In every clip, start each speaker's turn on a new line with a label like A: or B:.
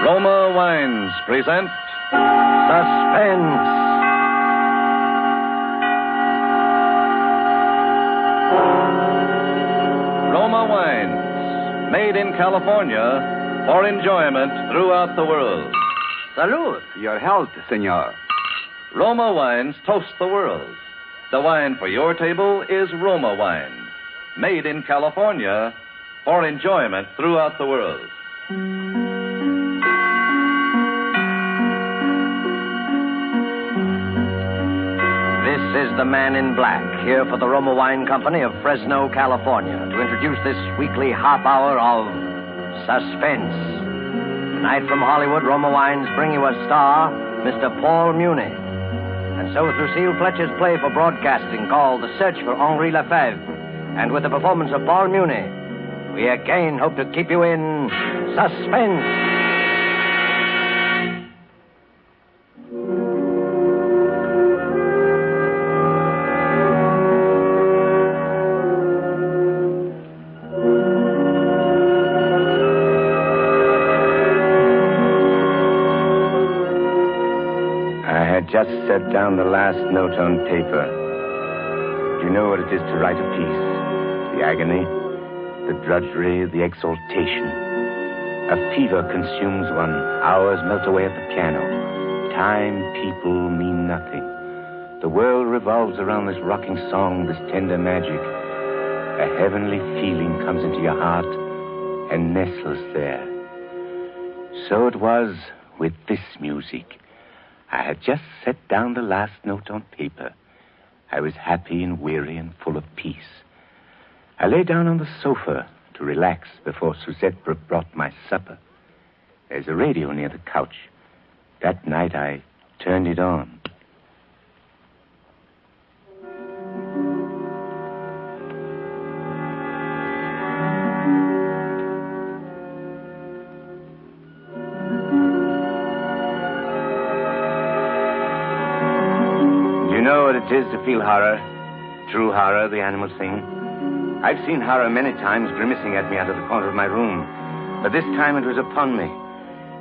A: Roma Wines present
B: Suspense.
A: Roma Wines, made in California for enjoyment throughout the world.
B: Salud.
C: Your health, senor.
A: Roma Wines toast the world. The wine for your table is Roma Wine, made in California for enjoyment throughout the world.
B: This is the Man in Black, here for the Roma Wine Company of Fresno, California, to introduce this weekly half hour of suspense. Tonight from Hollywood, Roma Wines bring you a star, Mr. Paul Muni. And so with Lucille Fletcher's play for broadcasting called The Search for Henri Lefebvre, and with the performance of Paul Muni, we again hope to keep you in suspense.
C: Just set down the last note on paper. Do you know what it is to write a piece? The agony, the drudgery, the exaltation. A fever consumes one. Hours melt away at the piano. Time, people mean nothing. The world revolves around this rocking song, this tender magic. A heavenly feeling comes into your heart and nestles there. So it was with this music. I had just set down the last note on paper. I was happy and weary and full of peace. I lay down on the sofa to relax before Suzette brought my supper. There's a radio near the couch. That night I turned it on. It is to feel horror, true horror, the animal thing. I've seen horror many times grimacing at me out of the corner of my room, but this time it was upon me.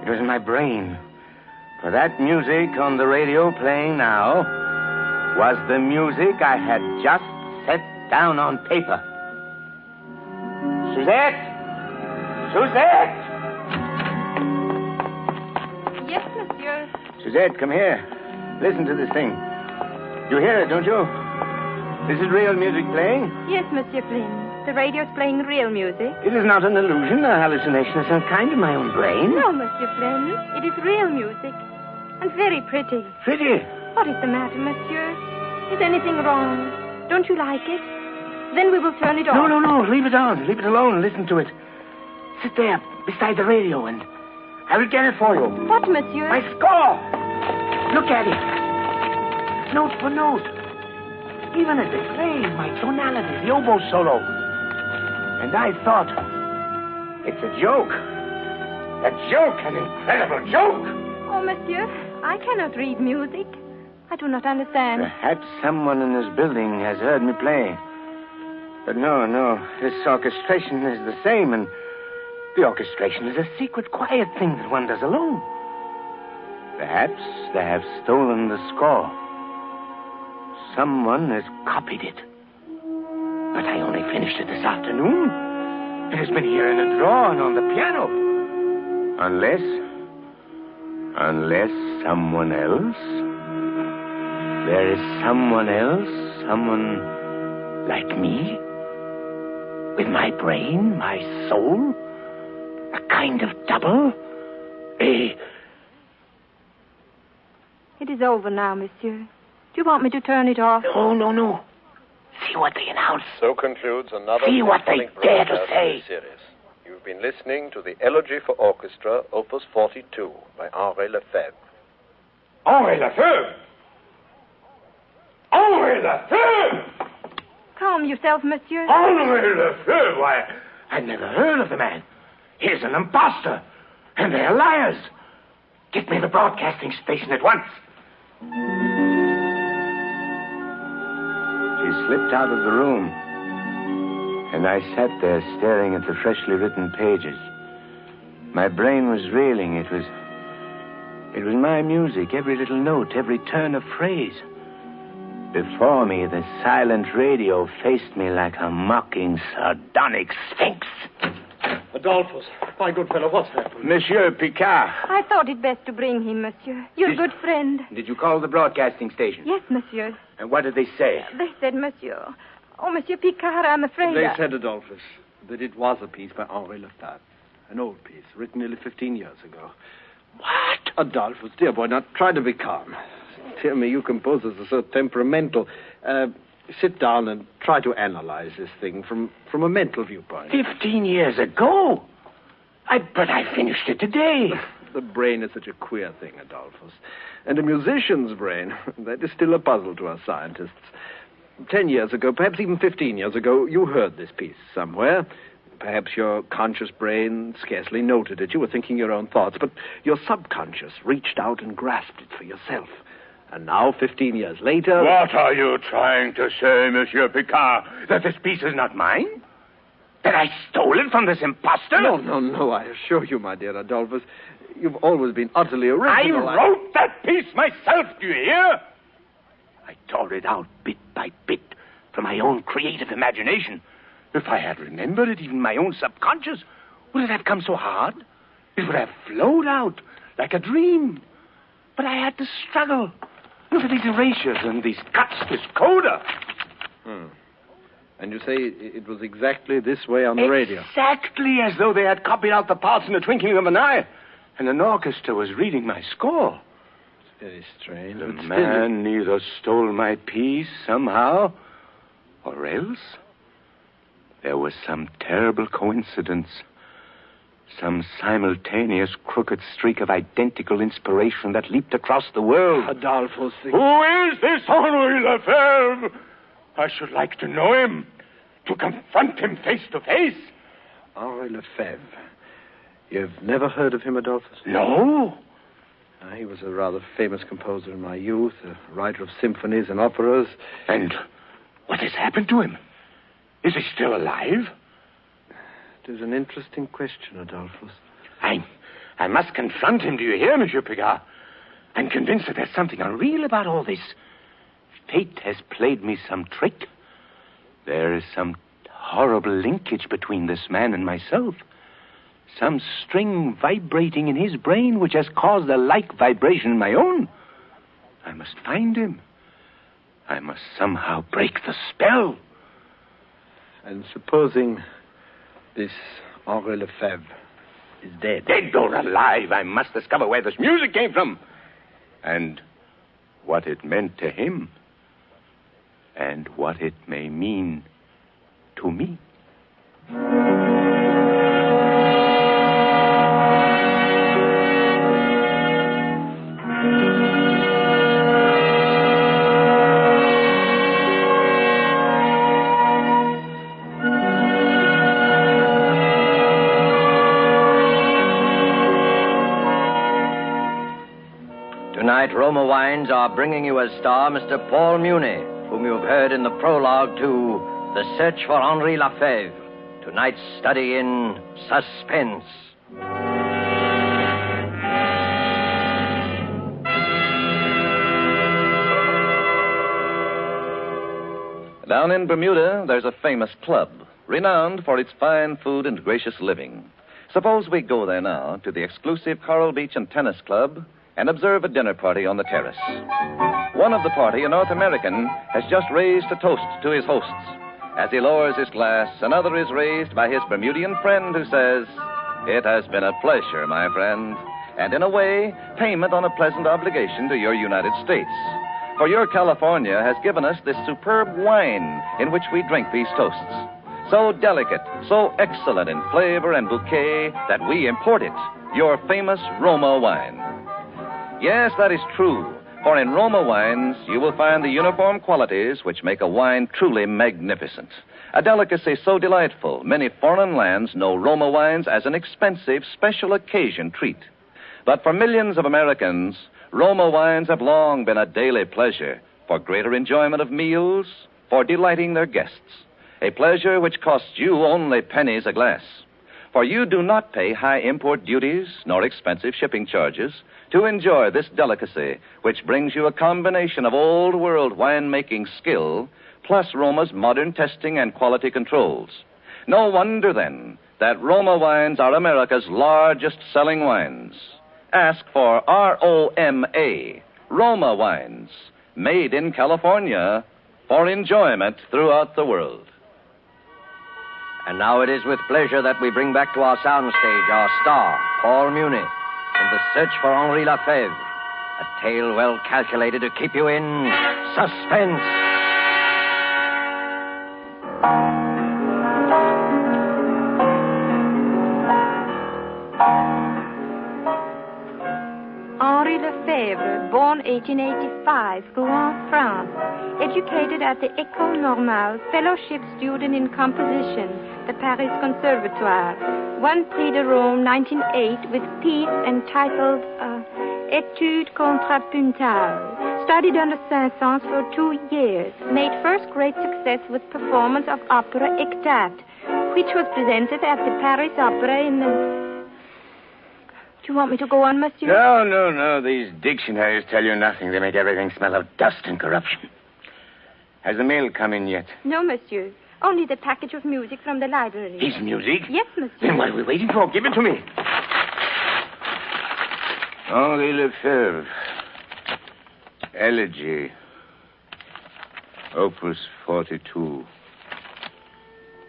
C: It was in my brain. For that music on the radio playing now was the music I had just set down on paper. Suzette! Suzette!
D: Yes, monsieur.
C: Suzette, come here. Listen to this thing. You hear it, don't you? This is real music playing?
D: Yes, Monsieur Flynn. The radio's playing real music.
C: It is not an illusion, a hallucination of some kind in my own brain.
D: No, Monsieur Flynn. It is real music. And very pretty.
C: Pretty?
D: What is the matter, Monsieur? Is anything wrong? Don't you like it? Then we will turn it off.
C: No. Leave it on. Leave it alone. Listen to it. Sit there beside the radio and I will get it for you.
D: What, Monsieur?
C: My score! Look at it. Note for note. Even as they play, my tonality, the oboe solo. And I thought, it's a joke. A joke, an incredible joke.
D: Oh, Monsieur, I cannot read music. I do not understand.
C: Perhaps someone in this building has heard me play. But no. This orchestration is the same, and the orchestration is a secret, quiet thing that one does alone. Perhaps they have stolen the score. Someone has copied it. But I only finished it this afternoon. It has been here in a drawer and on the piano. Unless someone else. There is someone else, someone like me. With my brain, my soul. A kind of double.
D: It is over now, Monsieur. Do you want me to turn it off?
C: No. See what they announce.
E: So concludes another...
C: See what they dare to say.
E: Series. You've been listening to the Elegy for Orchestra, Opus 42, by Henri Lefebvre.
C: Henri Lefebvre? Henri Lefebvre!
D: Calm yourself, Monsieur.
C: Henri Lefebvre? Why, I'd never heard of the man. He's an imposter. And they're liars. Get me the broadcasting station at once. She slipped out of the room, and I sat there staring at the freshly written pages. My brain was reeling. It was my music, every little note, every turn of phrase. Before me, the silent radio faced me like a mocking, sardonic sphinx.
F: Adolphus, my good fellow, what's happened?
C: Monsieur Picard.
D: I thought it best to bring him, monsieur. Your good friend.
C: Did you call the broadcasting station?
D: Yes, monsieur.
C: And what did they say?
D: They said, monsieur. Oh, Monsieur Picard, I'm afraid.
F: They said, Adolphus, that it was a piece by Henri Lefebvre. An old piece, written nearly 15 years ago.
C: What?
F: Adolphus, dear boy, now try to be calm. Dear me, you composers are so temperamental. Sit down and try to analyze this thing from a mental viewpoint.
C: 15 years ago? But I finished it today.
F: The brain is such a queer thing, Adolphus. And a musician's brain, that is still a puzzle to us scientists. 10 years ago, perhaps even 15 years ago, you heard this piece somewhere. Perhaps your conscious brain scarcely noted it. You were thinking your own thoughts, but your subconscious reached out and grasped it for yourself. And now, 15 years later...
C: What are you trying to say, Monsieur Picard? That this piece is not mine? That I stole it from this imposter?
F: No, I assure you, my dear Adolphus, you've always been utterly original.
C: I wrote that piece myself, do you hear? I tore it out bit by bit from my own creative imagination. If I had remembered it, even my own subconscious, would it have come so hard? It would have flowed out like a dream. But I had to struggle. Look at these erasures and these cuts, this coda.
F: And you say it was exactly this way on the radio?
C: Exactly as though they had copied out the parts in the twinkling of an eye. And an orchestra was reading my score.
F: It's very strange.
C: The man either stole my piece somehow, or else there was some terrible coincidence. Some simultaneous crooked streak of identical inspiration that leaped across the world.
F: Adolphus...
C: Who is this Henri Lefebvre? I should like to know him, to confront him face to face.
F: Henri Lefebvre. You've never heard of him, Adolphus?
C: No.
F: He was a rather famous composer in my youth, a writer of symphonies and operas.
C: And what has happened to him? Is he still alive?
F: It is an interesting question, Adolphus.
C: I must confront him, do you hear, Monsieur Picard? I'm convinced that there's something unreal about all this. Fate has played me some trick. There is some horrible linkage between this man and myself. Some string vibrating in his brain which has caused a like vibration in my own. I must find him. I must somehow break the spell.
F: And supposing this Henri Lefebvre is dead.
C: Dead or alive, I must discover where this music came from. And what it meant to him. And what it may mean to me.
B: Tonight, Roma Wines are bringing you as star Mr. Paul Muni, whom you have heard in the prologue to The Search for Henri Lefebvre, tonight's study in suspense.
A: Down in Bermuda, there's a famous club, renowned for its fine food and gracious living. Suppose we go there now to the exclusive Coral Beach and Tennis Club and observe a dinner party on the terrace. One of the party, a North American, has just raised a toast to his hosts. As he lowers his glass, another is raised by his Bermudian friend who says, "It has been a pleasure, my friend," and in a way, payment on a pleasant obligation to your United States. For your California has given us this superb wine in which we drink these toasts. So delicate, so excellent in flavor and bouquet that we import it, your famous Roma wine. Yes, that is true, for in Roma wines you will find the uniform qualities which make a wine truly magnificent. A delicacy so delightful, many foreign lands know Roma wines as an expensive, special occasion treat. But for millions of Americans, Roma wines have long been a daily pleasure for greater enjoyment of meals, for delighting their guests. A pleasure which costs you only pennies a glass. For you do not pay high import duties nor expensive shipping charges to enjoy this delicacy, which brings you a combination of old world winemaking skill plus Roma's modern testing and quality controls. No wonder, then, that Roma wines are America's largest selling wines. Ask for ROMA, Roma wines, made in California for enjoyment throughout the world.
B: And now it is with pleasure that we bring back to our soundstage our star, Paul Muni, in The Search for Henri Lefebvre, a tale well calculated to keep you in suspense.
D: Henri Lefebvre, born 1885, Rouen, France. Educated at the École Normale, fellowship student in composition, the Paris Conservatoire. Won Prix de Rome 1908 with piece entitled Étude contrapuntale. Studied under Saint-Saëns for 2 years. Made first great success with performance of opera Ectate, which was presented at the Paris Opera in the... Do you want me to go on, monsieur?
C: No. These dictionaries tell you nothing. They make everything smell of dust and corruption. Has the mail come in yet?
D: No, monsieur. Only the package of music from the library.
C: His music?
D: Yes, monsieur.
C: Then what are we waiting for? Give it to me. Henri Lefebvre. Elegy. Opus 42.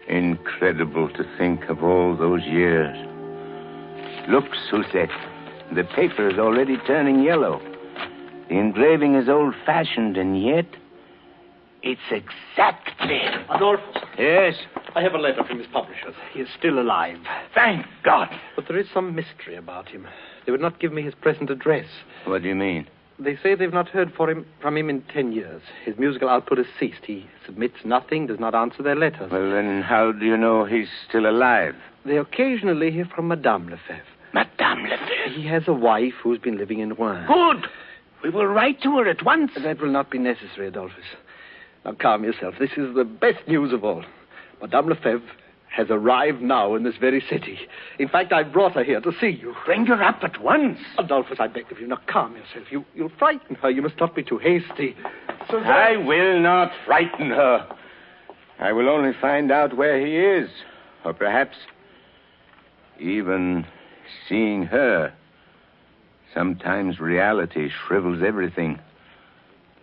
C: Incredible to think of all those years. Look, Suzette. The paper is already turning yellow. The engraving is old-fashioned, and yet it's exactly...
F: Adolphus.
C: Yes?
F: I have a letter from his publishers. He is still alive.
C: Thank God.
F: But there is some mystery about him. They would not give me his present address.
C: What do you mean?
F: They say they've not heard from him in 10 years. His musical output has ceased. He submits nothing, does not answer their letters.
C: Well, then how do you know he's still alive?
F: They occasionally hear from Madame Lefebvre.
C: Madame Lefebvre?
F: He has a wife who's been living in Rouen.
C: Good. We will write to her at once.
F: That will not be necessary, Adolphus. Now, calm yourself. This is the best news of all. Madame Lefebvre has arrived now in this very city. In fact, I brought her here to see you.
C: Bring her up at once.
F: Adolphus, I beg of you. Now, calm yourself. You'll frighten her. You must not be too hasty.
C: I will not frighten her. I will only find out where he is. Or perhaps even seeing her. Sometimes reality shrivels everything.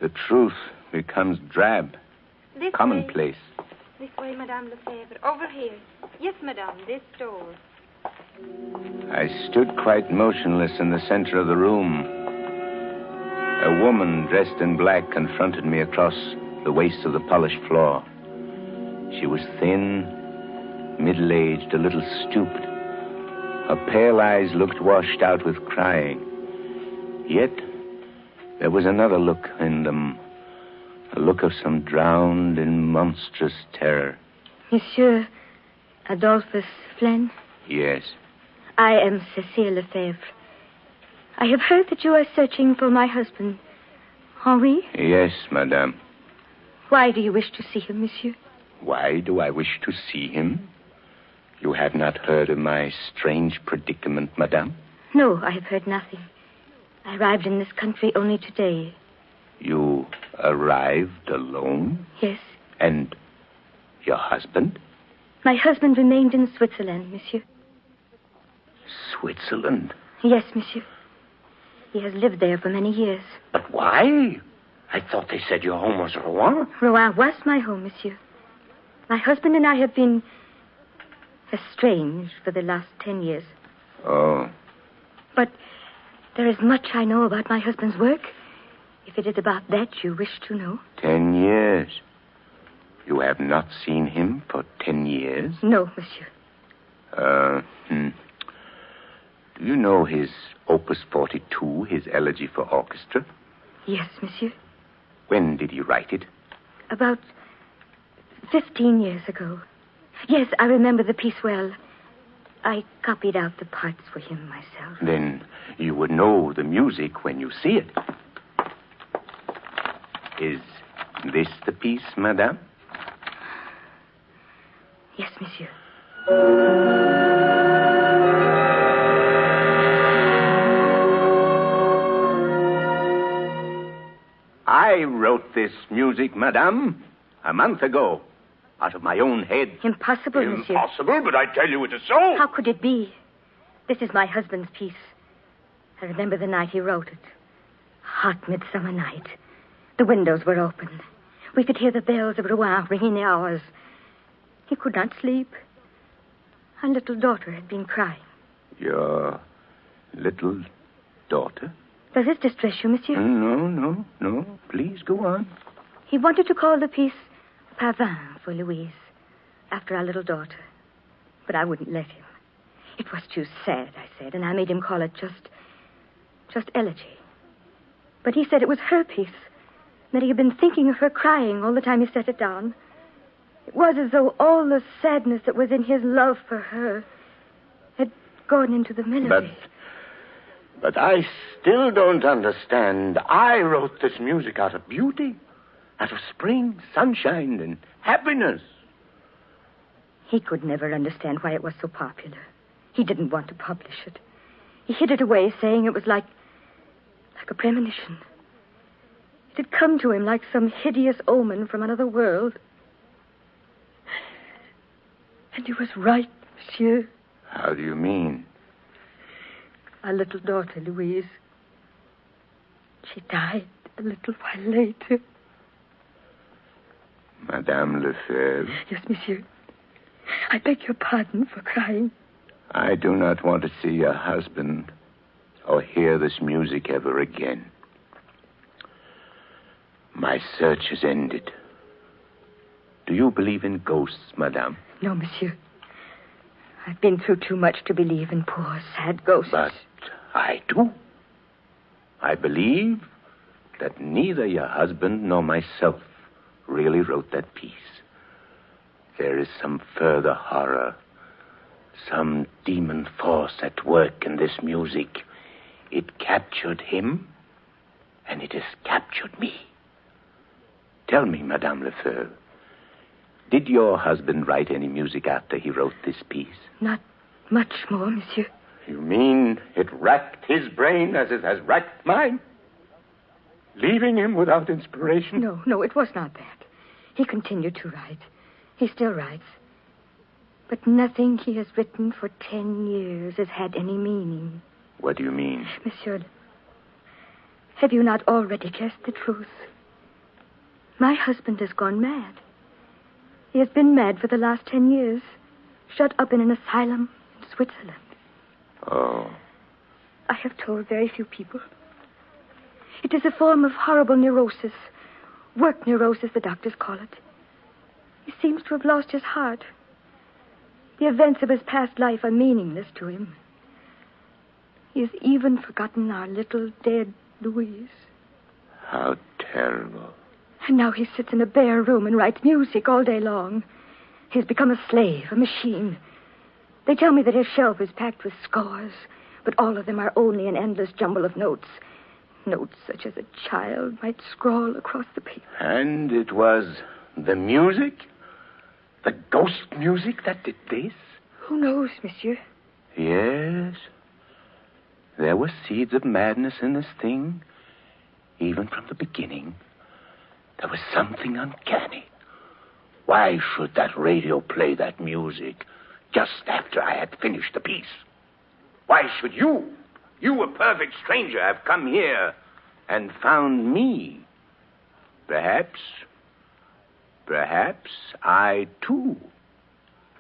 C: The truth becomes drab,
D: This
C: commonplace.
D: This way, Madame Lefebvre. Over here. Yes, madame, this door.
C: I stood quite motionless in the center of the room. A woman dressed in black confronted me across the waist of the polished floor. She was thin, middle-aged, a little stooped. Her pale eyes looked washed out with crying. Yet there was another look in them. A look of some drowned in monstrous terror.
G: Monsieur Adolphus Flynn?
C: Yes.
G: I am Cécile Lefebvre. I have heard that you are searching for my husband, Henri.
C: Yes, madame.
G: Why do you wish to see him, monsieur?
C: Why do I wish to see him? You have not heard of my strange predicament, madame?
G: No, I have heard nothing. I arrived in this country only today.
C: You arrived alone?
G: Yes.
C: And your husband?
G: My husband remained in Switzerland, monsieur.
C: Switzerland?
G: Yes, monsieur. He has lived there for many years.
C: But why? I thought they said your home was Rouen.
G: Rouen was my home, monsieur. My husband and I have been estranged for the last 10 years.
C: Oh.
G: But there is much I know about my husband's work. If it is about that you wish to know.
C: 10 years. You have not seen him for 10 years?
G: No, monsieur.
C: Do you know his Opus 42, his Elegy for Orchestra?
G: Yes, monsieur.
C: When did he write it?
G: About 15 years ago. Yes, I remember the piece well. I copied out the parts for him myself.
C: Then you would know the music when you see it. Is this the piece, madame?
G: Yes, monsieur.
C: wrote this music, madame, a month ago, out of my own head.
G: Impossible, monsieur.
C: Impossible, but I tell you it is so.
G: How could it be? This is my husband's piece. I remember the night he wrote it. Hot midsummer night. The windows were open. We could hear the bells of Rouen ringing the hours. He could not sleep. Our little daughter had been crying.
C: Your little daughter?
G: Does this distress you, monsieur?
C: No. Please go on.
G: He wanted to call the piece Pavin for Louise, after our little daughter. But I wouldn't let him. It was too sad, I said, and I made him call it just Elegy. But he said it was her piece, that he had been thinking of her crying all the time he set it down. It was as though all the sadness that was in his love for her had gone into the melody.
C: But I still don't understand. I wrote this music out of beauty, out of spring, sunshine, and happiness.
G: He could never understand why it was so popular. He didn't want to publish it. He hid it away, saying it was like a premonition. It had come to him like some hideous omen from another world. And he was right, monsieur.
C: How do you mean?
G: Our little daughter, Louise. She died a little while later.
C: Madame Lefebvre?
G: Yes, monsieur. I beg your pardon for crying.
C: I do not want to see your husband or hear this music ever again. My search is ended. Do you believe in ghosts, madame?
G: No, monsieur. I've been through too much to believe in poor, sad ghosts.
C: But I do. I believe that neither your husband nor myself really wrote that piece. There is some further horror, some demon force at work in this music. It captured him, and it has captured me. Tell me, Madame Lefebvre, did your husband write any music after he wrote this piece?
G: Not much more, monsieur.
C: You mean it racked his brain as it has racked mine? Leaving him without inspiration?
G: No, it was not that. He continued to write. He still writes. But nothing he has written for 10 years has had any meaning.
C: What do you mean?
G: Monsieur, have you not already guessed the truth? My husband has gone mad. He has been mad for the last 10 years, shut up in an asylum in Switzerland.
C: Oh.
G: I have told very few people. It is a form of horrible neurosis. Work neurosis, the doctors call it. He seems to have lost his heart. The events of his past life are meaningless to him. He has even forgotten our little dead Louise.
C: How terrible.
G: And now he sits in a bare room and writes music all day long. He's become a slave, a machine. They tell me that his shelf is packed with scores, but all of them are only an endless jumble of notes. Notes such as a child might scrawl across the paper.
C: And it was the music? The ghost music that did this?
G: Who knows, monsieur?
C: Yes. There were seeds of madness in this thing, even from the beginning. There was something uncanny. Why should that radio play that music just after I had finished the piece? Why should you, a perfect stranger, have come here and found me? Perhaps I, too,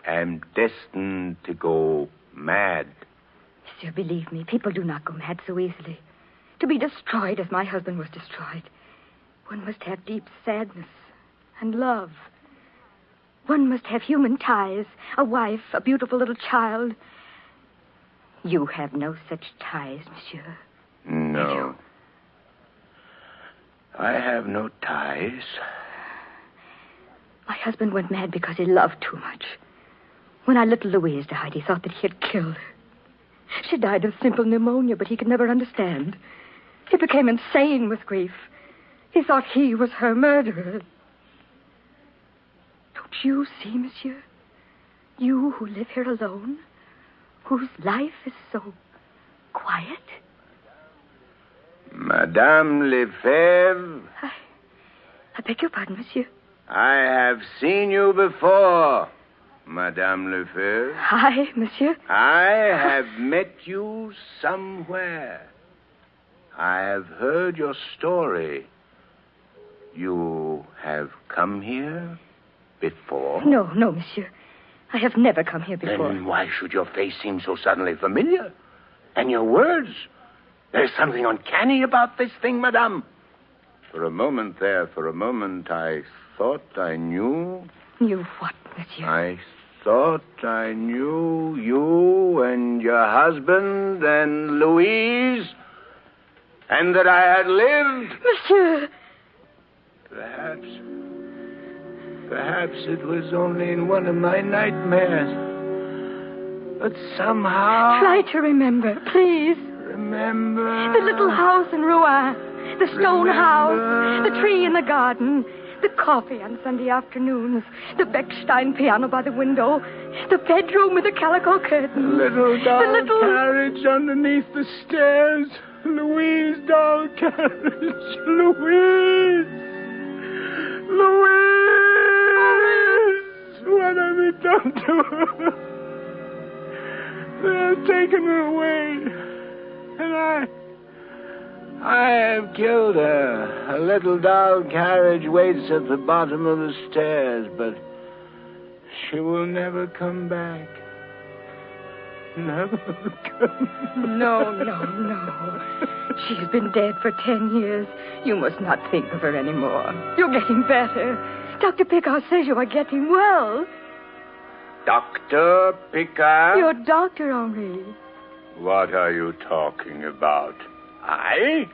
C: am destined to go mad.
G: Monsieur, believe me, people do not go mad so easily. To be destroyed as my husband was destroyed, one must have deep sadness and love. One must have human ties, a wife, a beautiful little child. You have no such ties, monsieur.
C: No. I have no ties.
G: My husband went mad because he loved too much. When our little Louise died, he thought that he had killed her. She died of simple pneumonia, but he could never understand. He became insane with grief. He thought he was her murderer. Don't you see, monsieur? You who live here alone, whose life is so quiet.
C: Madame Lefebvre.
G: I beg your pardon, monsieur.
C: I have seen you before, Madame Lefebvre.
G: Hi, monsieur.
C: I have met you somewhere. I have heard your story. You have come here before?
G: No, monsieur. I have never come here before.
C: Then why should your face seem so suddenly familiar? And your words? There's something uncanny about this thing, madame. For a moment, I thought I knew.
G: Knew what, monsieur?
C: I thought I knew you and your husband and Louise, and that I had lived.
G: Monsieur!
C: Perhaps it was only in one of my nightmares. But somehow...
G: Try to remember, please.
C: Remember...
G: The little house in Rouen. The stone house. The tree in the garden. The coffee on Sunday afternoons. The Bechstein piano by the window. The bedroom with the calico curtain.
C: The little carriage underneath the stairs. Louise doll carriage. Louise! What have we done to her? They have taken her away. And I have killed her. A little doll carriage waits at the bottom of the stairs, but she will never come back. Never come back.
G: No. She's been dead for 10 years. You must not think of her anymore. You're getting better. Dr. Picard says you are getting well.
C: Dr. Picard?
G: Your doctor, Henri.
C: What are you talking about? I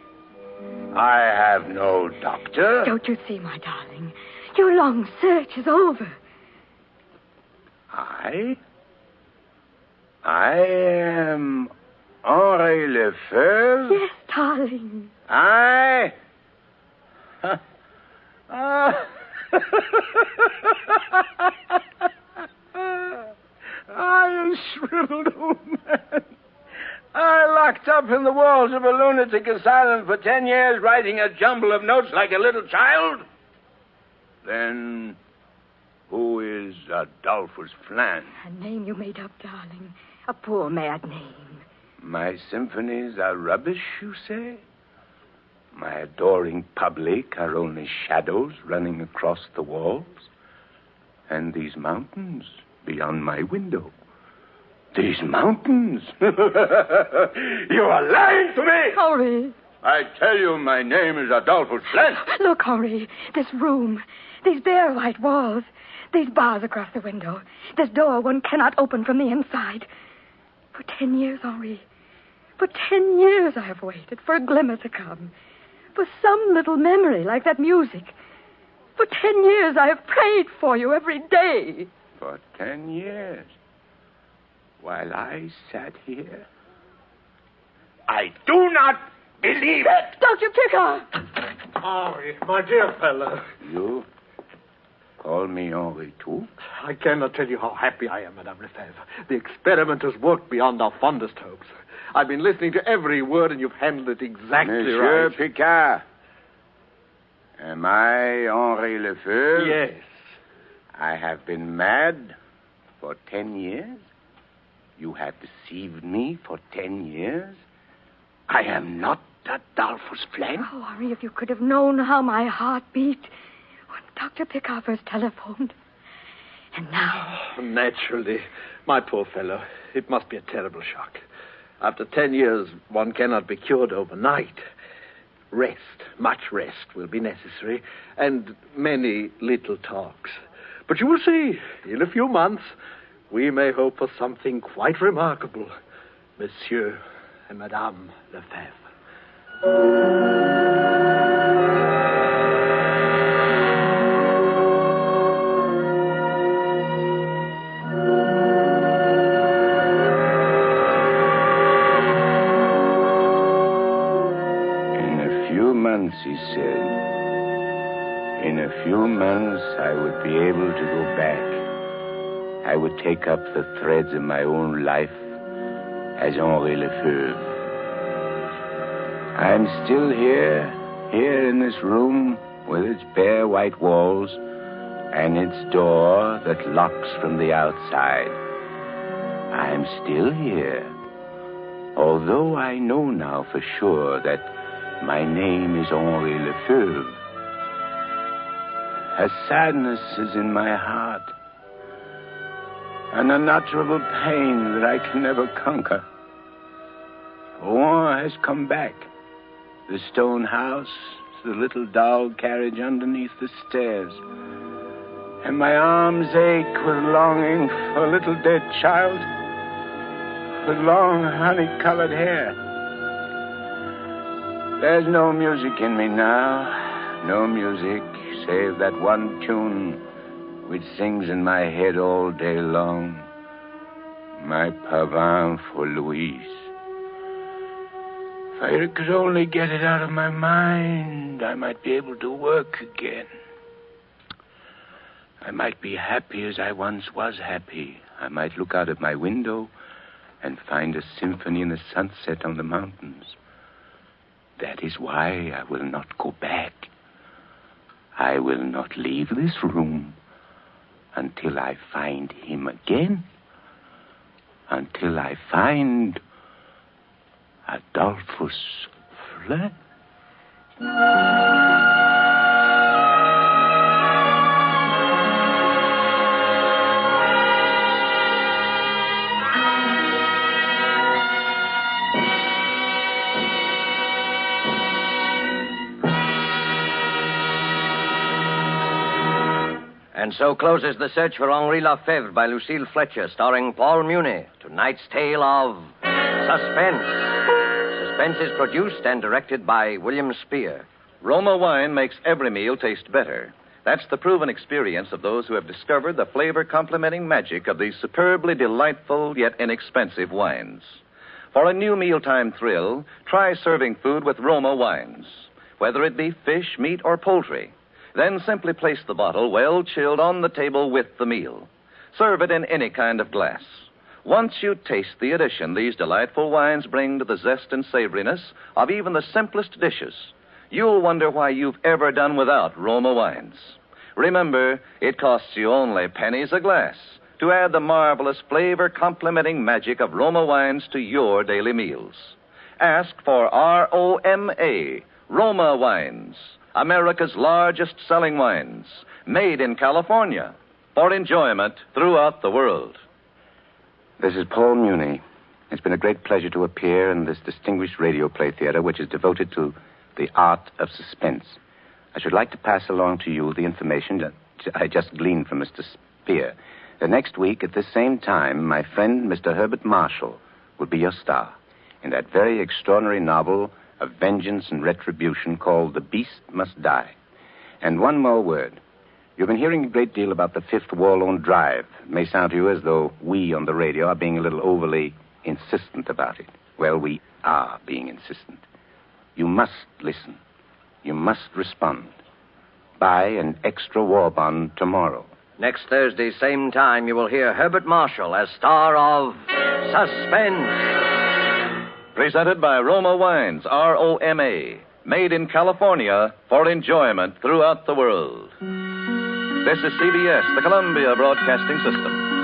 C: have no doctor.
G: Don't you see, my darling? Your long search is over.
C: I am Henri Lefebvre?
G: Yes, darling.
C: I a shriveled old man. I locked up in the walls of a lunatic asylum for 10 years, writing a jumble of notes like a little child. Then who is Adolphus Flan?
G: A name you made up, darling. A poor mad name.
C: My symphonies are rubbish, you say? My adoring public are only shadows running across the walls? And these mountains beyond my window? These mountains? You are lying to me!
G: Henri.
C: I tell you, my name is Adolphus Flan.
G: Look, Henri. This room. These bare white walls. These bars across the window. This door one cannot open from the inside. For 10 years, Henri. For 10 years I have waited for a glimmer to come. For some little memory like that music. For 10 years I have prayed for you every day.
C: For 10 years? While I sat here? I do not believe it!
G: Dr. Picard!
F: Henri, my dear fellow.
C: You call me Henri, too?
F: I cannot tell you how happy I am, Madame Lefebvre. The experiment has worked beyond our fondest hopes. I've been listening to every word, and you've handled it exactly
C: Monsieur
F: right.
C: Picard. Am I Henri Lefebvre?
F: Yes.
C: I have been mad for 10 years. You have deceived me for 10 years. I am not Adolphus Flan.
G: Oh, Henri, if you could have known how my heart beat when Dr. Picard first telephoned. And now...
F: Oh, naturally. My poor fellow. It must be a terrible shock. After 10 years, one cannot be cured overnight. Rest, much rest will be necessary, and many little talks. But you will see, in a few months, we may hope for something quite remarkable. Monsieur and Madame Lefebvre.
C: He said, in a few months I would be able to go back. I would take up the threads of my own life as Henri Lefebvre. I'm still here in this room, with its bare white walls and its door that locks from the outside. I'm still here, although I know now for sure that my name is Henri Lefebvre. A sadness is in my heart, an unutterable pain that I can never conquer. Rouen has come back. The stone house, the little dog carriage underneath the stairs. And my arms ache with longing for a little dead child with long honey-colored hair. There's no music in me now, no music save that one tune which sings in my head all day long, my pavane for Louise. If I could only get it out of my mind, I might be able to work again. I might be happy as I once was happy. I might look out of my window and find a symphony in the sunset on the mountains. That is why I will not go back. I will not leave this room until I find him again. Until I find Adolphus Fleur.
B: And so closes The Search for Henri Lefebvre by Lucille Fletcher, starring Paul Muni. Tonight's tale of Suspense. Suspense is produced and directed by William Spear.
A: Roma wine makes every meal taste better. That's the proven experience of those who have discovered the flavor-complementing magic of these superbly delightful yet inexpensive wines. For a new mealtime thrill, try serving food with Roma wines, whether it be fish, meat, or poultry. Then simply place the bottle well chilled on the table with the meal. Serve it in any kind of glass. Once you taste the addition these delightful wines bring to the zest and savoriness of even the simplest dishes, you'll wonder why you've ever done without Roma wines. Remember, it costs you only pennies a glass to add the marvelous flavor-complementing magic of Roma wines to your daily meals. Ask for ROMA, Roma Wines, America's largest selling wines, made in California for enjoyment throughout the world.
C: This is Paul Muni. It's been a great pleasure to appear in this distinguished radio play theater, which is devoted to the art of suspense. I should like to pass along to you the information that I just gleaned from Mr. Spear. The next week, at this same time, my friend, Mr. Herbert Marshall, will be your star in that very extraordinary novel of vengeance and retribution called The Beast Must Die. And one more word. You've been hearing a great deal about the Fifth Warlone Drive. It may sound to you as though we on the radio are being a little overly insistent about it. Well, we are being insistent. You must listen. You must respond. Buy an extra war bond tomorrow.
B: Next Thursday, same time, you will hear Herbert Marshall as star of Suspense.
A: Presented by Roma Wines, ROMA, made in California for enjoyment throughout the world. This is CBS, the Columbia Broadcasting System.